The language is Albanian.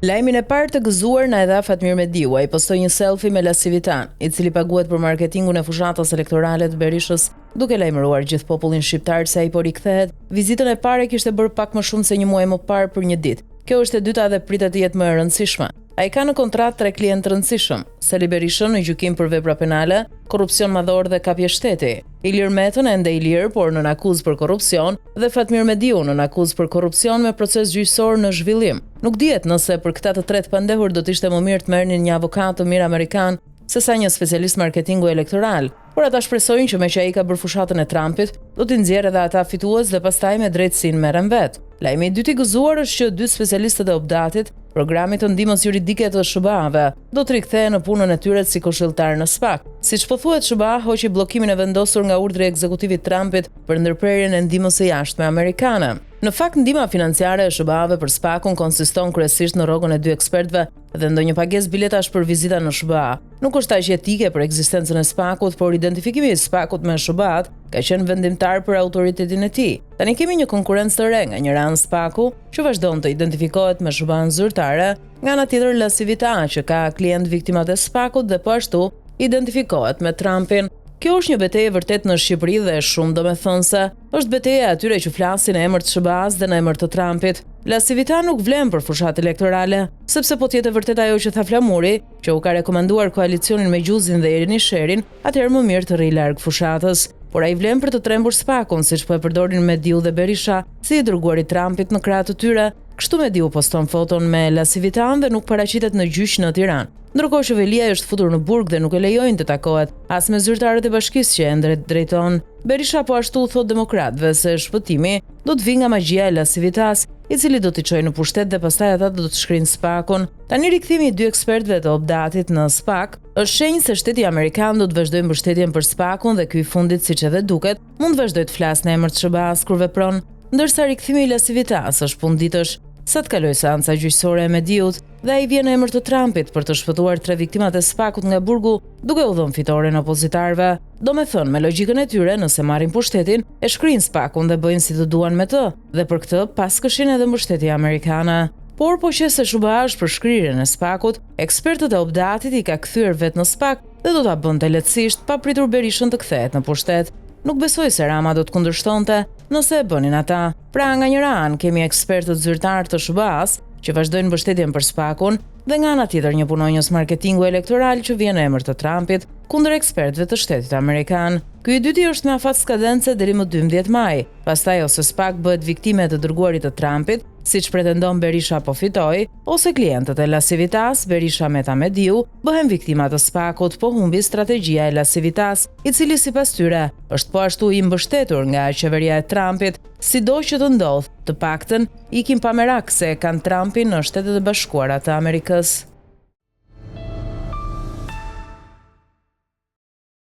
Lajmin e parë të gëzuar na e dha Fatmir Mediu, ai postoi një selfie me Lasivitan, i cili paguhet për marketingun e fushatës elektorale të Berishës, duke lajmëruar gjithë popullin shqiptar se ai po rikthehet. Vizitën e parë kishte bërë pak më shumë se një muaj më parë për një ditë. Kjo është e dyta dhe pritet të jetë më e rëndësishme. Ai ka në kontratë 3 klientë të rëndësishëm: Sali Berishën në gjykim për vepra penale, korrupsion madhor dhe kapje shteti, Ilir Metën ende i lirë por nën akuzë për korrupsion dhe Fatmir Mediu nën akuzë për korrupsion me proces gjyqësor në zhvillim. Nuk dihet nëse për këta të tretë pandehur do të ishte më mirë të merrnin një avokat të mirë amerikan sesa një specialist marketingu elektoral, por ata shpresojnë që me që ai ka bërë fushatën e Trumpit, do t'i nxjerrë edhe ata fitues dhe pastaj me drejtësinë merren vet. Lajmi i dytë i gëzuar është që 2 specialistët e Obdatit, programit të ndihmës juridike të SBA-ve, do të rikthehen në punën e tyre si këshilltar në SPAK. Siç po thuhet, SBA hoqi bllokimin e vendosur nga urdhri i ekzekutivit Trumpit për ndërprerjen e ndihmës së jashtme amerikane. Në fakt, ndihma financiare e SBA-ve për SPAK-un konsiston kryesisht në rrogën e 2 ekspertëve dhe ndonjë pagesë biletash për vizita në SBA. Nuk është aq etike për ekzistencën e SPAK-ut, por identifikimi i SPAK-ut me SBA-t ka qenë vendimtar për autoritetin e tij. Tani kemi një konkurrencë të re, nga njëra anë SPAK-u, që vazhdon të identifikohet me SBA-n zyrtare, nga ana tjetër Lasivitan, që ka klient viktimat e SPAK-ut dhe po ashtu identifikohet me Trumpin. Kjo është një betejë vërtet në Shqipëri dhe shumë domethënëse. Është betejë atyre që flasin në emër të SBA-s dhe në emër të Trumpit. Lasivitan nuk vlen për fushatë elektorale, sepse po tjetë vërtet ajo që tha Flamuri, që u ka rekomanduar koalicionin me Gjuzin dhe Irini Sherin, atëherë më mirë të rri larg fushatës. Por ai vlen për të trembur SPAK-un, siç po e përdorin Mediu dhe Berisha, si i dërguari Trumpit në krah të tyre. Kështu Mediu poston foton me Lasivitan dhe nuk paraqitet në gjyq në Tiranë. Ndërkohë që Velia është futur në burg dhe nuk e lejojnë të takohet as me zyrtarët e bashkisë që ende drejton. Berisha po ashtu thot demokratëve se shpëtimi do të vijë nga magjia e Lasivitas, i cili do t'i çojë në pushtet dhe pastaj ata do të shkrinë SPAK-un. Tani rikthimi i 2 ekspertëve të Obdatit në SPAK është shenjë se shteti amerikan do të vazhdojë mbështetjen për SPAK-un dhe ky i fundit, siç edhe duket, mund të vazhdojë të flasë në emër të SBA-s kur vepron, ndërsa rikthimi i Lasivitas është punë ditësh. Sa të kaloj seanca gjyqësore e Mediut dhe ai vjen në emër të Trumpit për të shpëtuar 3 viktimat e SPAK-ut nga burgu, duke u dhënë fitoren opozitarëve. Domethënë, me logjikën e tyre, nëse marrin pushtetin, e shkrinë SPAK-un dhe bëjnë si të duan me të, dhe për këtë pas këshin edhe mbështetja amerikane. Por po që se SBA është për shkrirjen e SPAK-ut, ekspertët e Obdatit i ka kthyer vetë në SPAK dhe do ta bënte lehtësisht pa pritur Berishën të kthehet në pushtet. Nuk besoj se Rama do të kundërshtonte nëse e bënin ata. Pra, nga njëra anë kemi ekspertët zyrtar të SBA-s që vazhdojnë mbështetjen për SPAK-un dhe nga ana tjetër një punonjës marketingu elektoral që vjen në emër të Trumpit kundër ekspertëve të shtetit amerikan. Ky i dyti është me afat skadence deri më 12 maj. Pastaj ose SPAK bëhet viktime të dërguarit të Trumpit, siç pretendon Berisha po fitoi, ose klientët e Lasivitas, Berisha Meta Mediu, bëhen viktima të SPAK-ut, po humbi strategjia e Lasivitas, i cili sipas tyre është po ashtu i mbështetur nga qeveria e Trumpit, sido që të ndodh, të paktën ikim pa merak se kanë Trumpin në Shtetet e Bashkuara të Amerikës.